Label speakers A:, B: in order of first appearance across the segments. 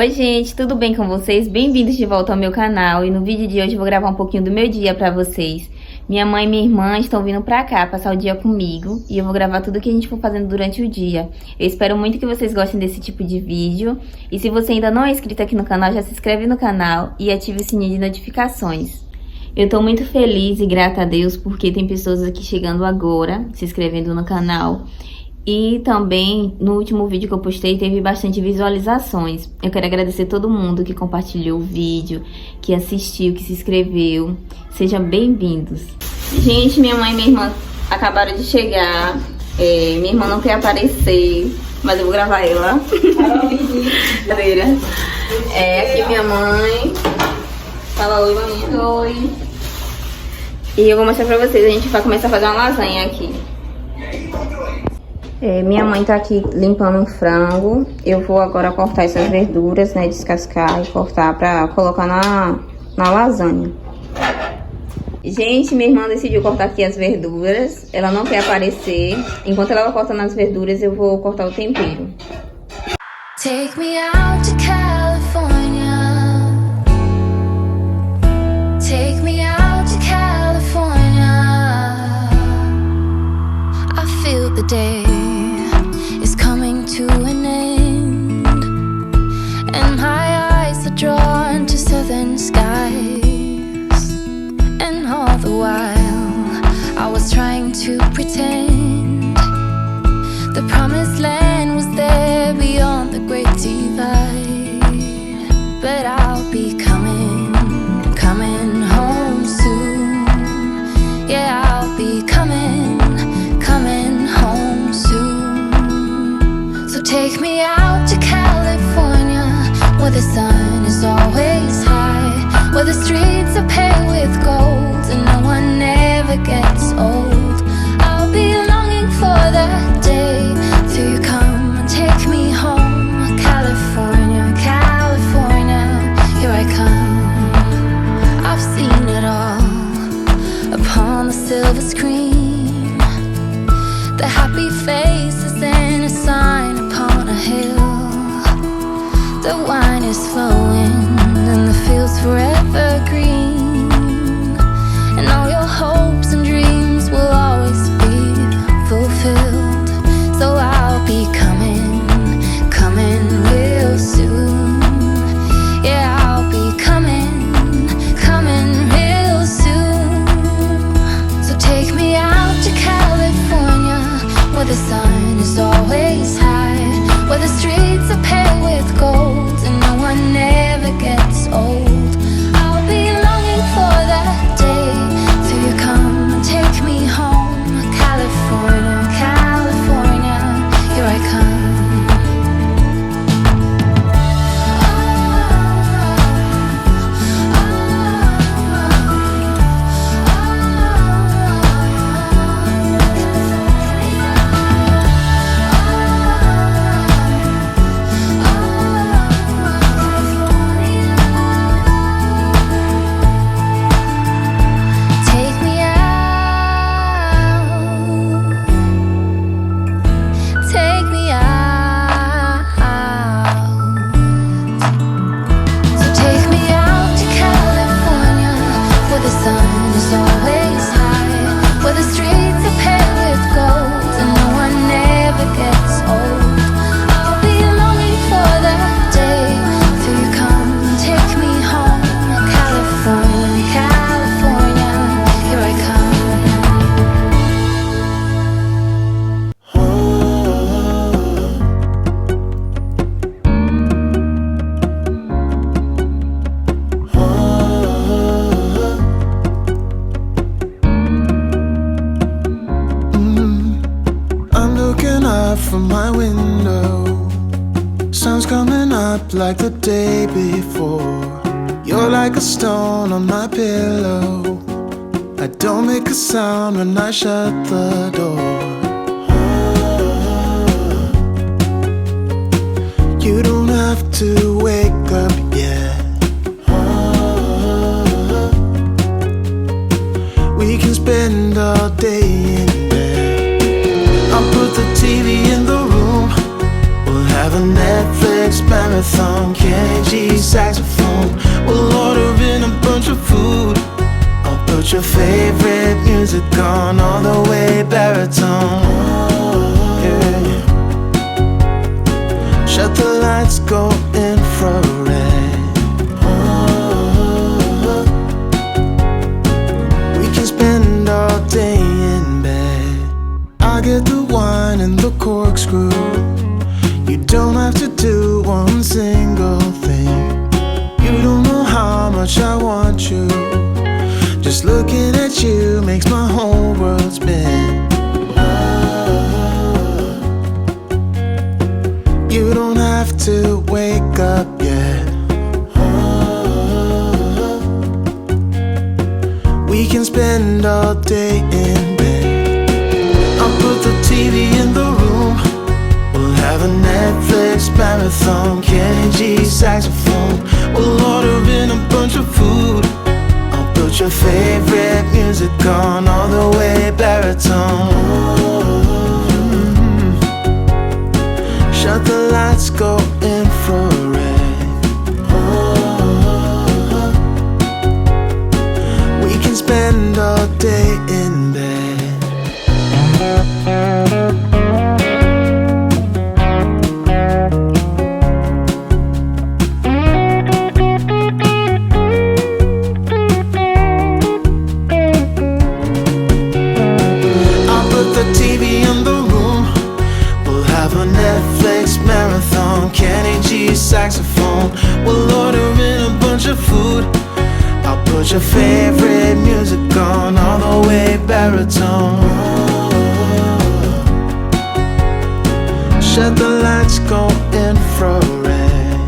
A: Oi gente, tudo bem com vocês? Bem-vindos de volta ao meu canal. E no vídeo de hoje eu vou gravar um pouquinho do meu dia pra vocês. Minha mãe e minha irmã estão vindo pra cá passar o dia comigo e eu vou gravar tudo que a gente for fazendo durante o dia. Eu espero muito que vocês gostem desse tipo de vídeo. E se você ainda não é inscrito aqui no canal, já se inscreve no canal e ative o sininho de notificações. Eu tô muito feliz e grata a Deus porque tem pessoas aqui chegando agora, se inscrevendo no canal. E também, no último vídeo que eu postei, teve bastante visualizações. Eu quero agradecer todo mundo que compartilhou o vídeo, que assistiu, que se inscreveu. Sejam bem-vindos. Gente, minha mãe e minha irmã acabaram de chegar. Minha irmã não quer aparecer, mas eu vou gravar ela. Brincadeira. Aqui minha mãe. Fala oi, maminha. Oi. E eu vou mostrar pra vocês. A gente vai começar a fazer uma lasanha aqui. Minha mãe tá aqui limpando um frango. Eu vou agora cortar essas verduras, né? Descascar e cortar pra colocar na lasanha. Gente, minha irmã decidiu cortar aqui as verduras. Ela não quer aparecer. Enquanto ela vai cortando as verduras, eu vou cortar o tempero.
B: Take me out to California. Take me out to California. I feel the day is coming to an end, and my eyes are drawn to southern skies. And all the while I was trying to pretend the promised land was there beyond the great divide. But I'll be coming home soon. Yeah, I'll be coming home soon. So take me out to California, where the sun is always high, where the streets are paved with gold and no one ever gets old. I'll be longing for that day till you come and take me home. California, California, here I come. I've seen it all upon the silver screen, the happy faces and a sign upon a hill. The wine is flowing and the fields forever green, and all your hopes and dreams will always be fulfilled. So I'll be coming real soon. Yeah, I'll be coming real soon. So take me out to California, where the sun is always high, where the streets are paved with gold and no one ever gets old. I'll be longing for that day till you come and take me home. California, California, here I come.
C: From my window, sun's coming up like the day before. You're like a stone on my pillow. I don't make a sound when I shut the door. You don't have to wake up yet. We can spend all day in bed. I'll put the TV in the room. We'll have a Netflix marathon. Can't the wine and the corkscrew. You don't have to do one single thing. You don't know how much I want you. Just looking at you makes my whole world spin. You don't have to wake up yet. We can spend all day in bed. I'll put the TV in the room. We'll have a Netflix marathon, Kenny G saxophone. We'll order in a bunch of food. I'll put your favorite music on, all the way baritone. Shut the lights, go infrared. We can spend all day in bed. I'll put the TV in the room. We'll have a Netflix marathon, Kenny G saxophone. We'll order in a bunch of food. I'll put your favorite music on, all the way baritone. Shut the lights, go infrared.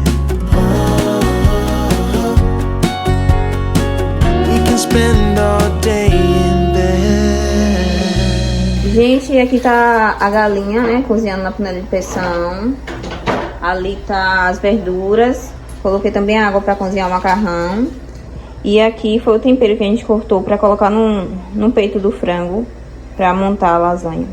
C: We can spend all day in bed.
A: Gente, aqui tá a galinha, né, cozinhando na panela de pressão. Ali tá as verduras. Coloquei também água pra cozinhar o macarrão. E aqui foi o tempero que a gente cortou pra colocar no peito do frango, pra montar a lasanha.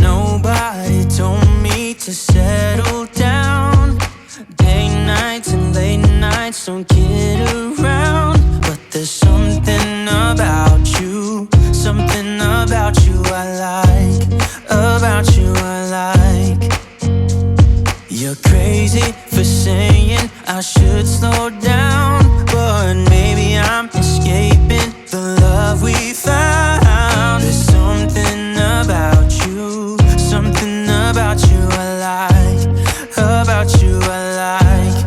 D: Nobody told me to settle down. Day nights and late nights don't kid around. But there's something about you I like, about you I like. You're crazy for saying I should slow down, but maybe I'm escaping the love we found. There's something about you I like, about you I like.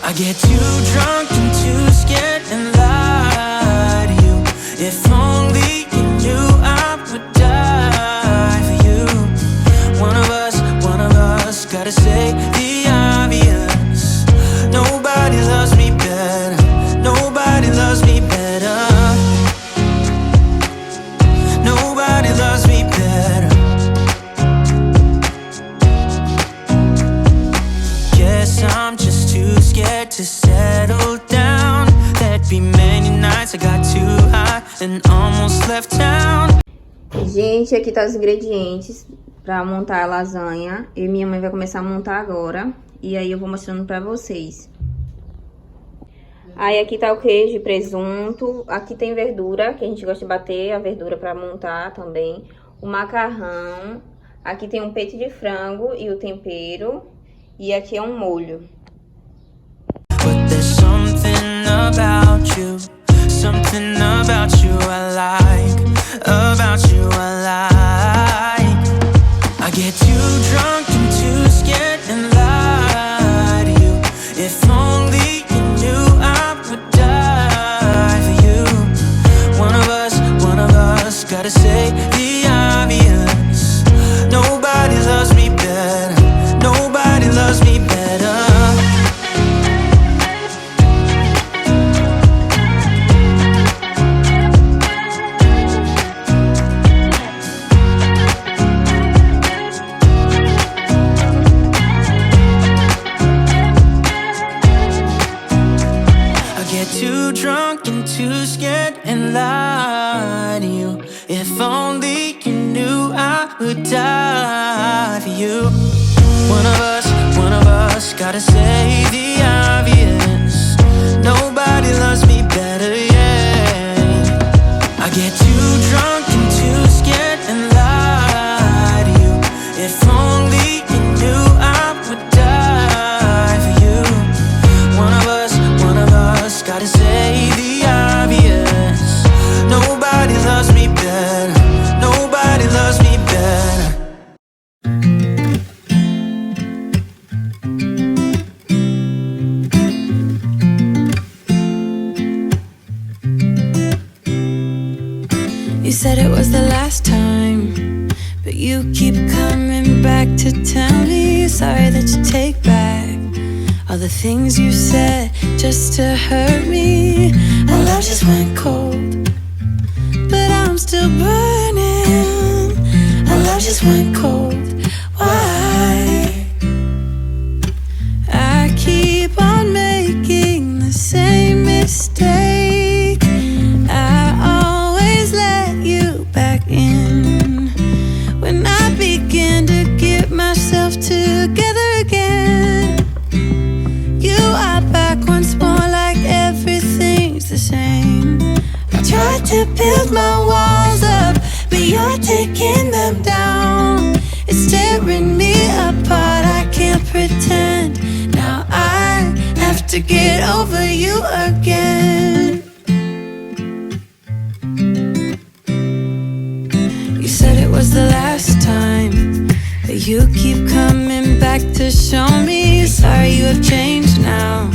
D: I get too drunk and too scared and lie to you. If only you knew I would die for you. One of us gotta say the obvious. Nobody loves me better. Nobody loves me better. Nobody loves me better. Guess I'm just too scared to settle down. There'd be many nights I got too high and almost left town.
A: Gente, aqui tá os ingredientes pra montar a lasanha. Eu e minha mãe vai começar a montar agora. E aí eu vou mostrando pra vocês. Aí aqui tá o queijo e presunto. Aqui tem verdura, que a gente gosta de bater a verdura pra montar também. O macarrão. Aqui tem um peito de frango e o tempero. E aqui é um molho.
D: But there's something about you I like, about you I like. I get too drunk and too scared and lie to you. If only you knew I would die for you. One of us gotta say the obvious. Nobody loves me better. Nobody loves me better. Too drunk and too scared and lie to you. If only you knew I would die for you. One of us gotta say the obvious. Nobody loves me better, yeah. I get too drunk and too scared and lie to you. If only you knew I would die for you.
B: said it was the last time, but you keep coming back to tell me sorry that you take back all the things you said just to hurt me. Our love just went cold, but I'm still burning. Our love just went cold. Why? I keep on making the same mistake. I always let you back in when I begin to get myself together again. You are back once more, like everything's the same. I tried to build my walls up, but you're taking them down. It's tearing me apart, I can't pretend. Now I have to get over you again. You said it was the last time, but you keep coming back to show me sorry you have changed now.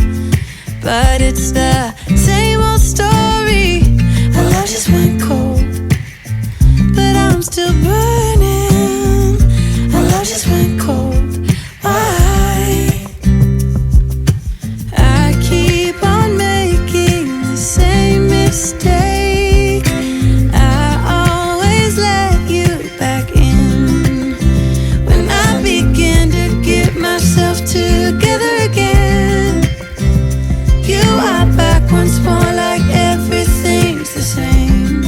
B: But it's the same old story. Our love just went cold, but I'm still burning. Our love just went cold. Why? I keep on making the same mistake. I always let you back in when I begin to get myself together again. You are back once more, like everything's the same.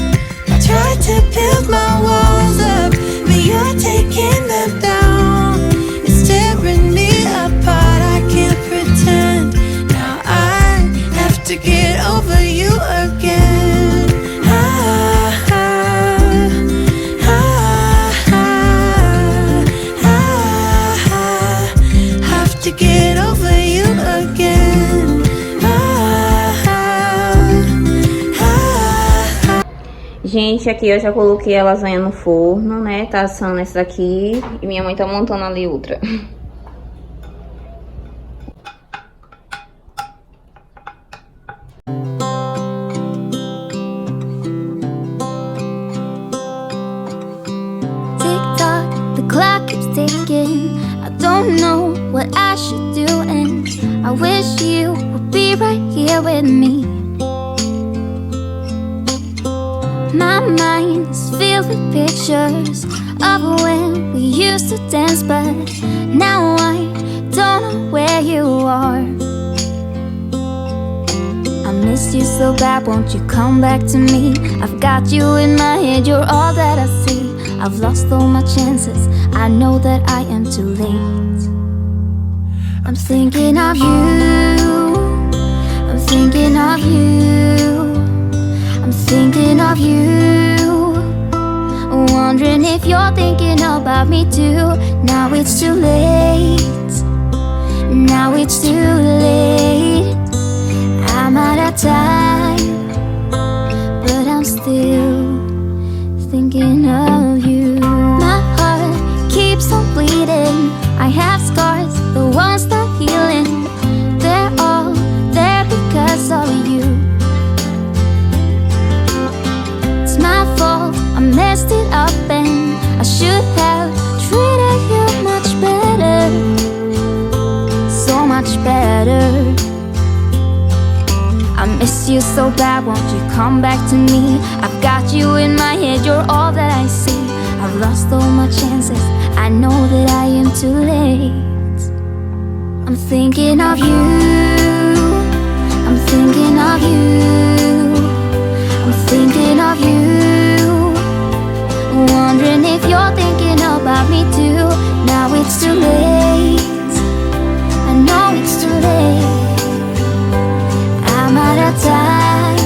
B: I tried to build my walls up, but you're taking them down. It's tearing me apart, I can't pretend. Now I have to get over you again. Have to get over you again.
A: Gente, aqui eu já coloquei a lasanha no forno, né? Tá assando essa daqui e minha mãe tá montando ali outra.
E: Tick-tock, the clock keeps ticking. I don't know what I should do, and I wish you would be right here with me. My mind is filled with pictures of when we used to dance, but now I don't know where you are. I miss you so bad, won't you come back to me? I've got you in my head, you're all that I see. I've lost all my chances, I know that I am too late. I'm thinking of you, I'm thinking of you, I'm thinking of you, wondering if you're thinking about me too. Now it's too late, now it's too late. I'm out of time, but I'm still thinking of you. My heart keeps on bleeding, I have scars, the ones not healing. They're all there because of you. It's my fault, I messed it up, and I should have treated you much better, so much better. I miss you so bad, won't you come back to me? I've got you in my head, you're all that I see. I've lost all my chances, I know that I am too late. I'm thinking of you, I'm thinking of you, I'm thinking of you, wondering if you're thinking about me too. Now it's too late, I know it's too late. I'm out of time,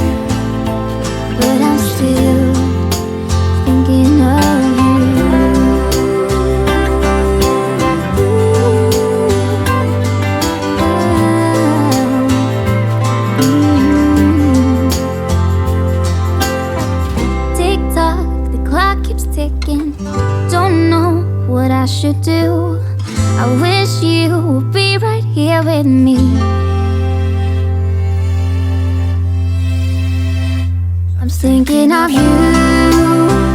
E: but I'm still thinking of you. Tick-tock, the clock keeps ticking. Don't know what I should do. I wish you would be right here with me. I'm thinking of you.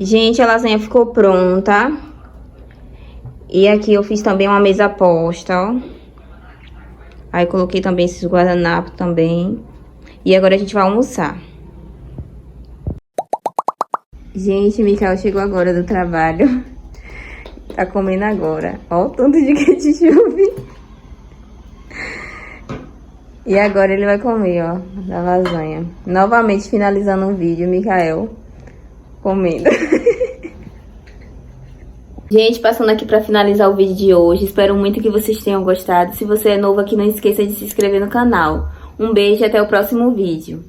A: Gente, a lasanha ficou pronta. E aqui eu fiz também uma mesa posta, ó. Aí coloquei também esses guardanapos também. E agora a gente vai almoçar. Gente, Micael chegou agora do trabalho. Tá comendo agora. Ó o tanto de ketchup. E agora ele vai comer, ó, da lasanha. Novamente finalizando o vídeo, Micael comendo. Gente, passando aqui pra finalizar o vídeo de hoje. Espero muito que vocês tenham gostado. Se você é novo aqui, não esqueça de se inscrever no canal. Um beijo e até o próximo vídeo.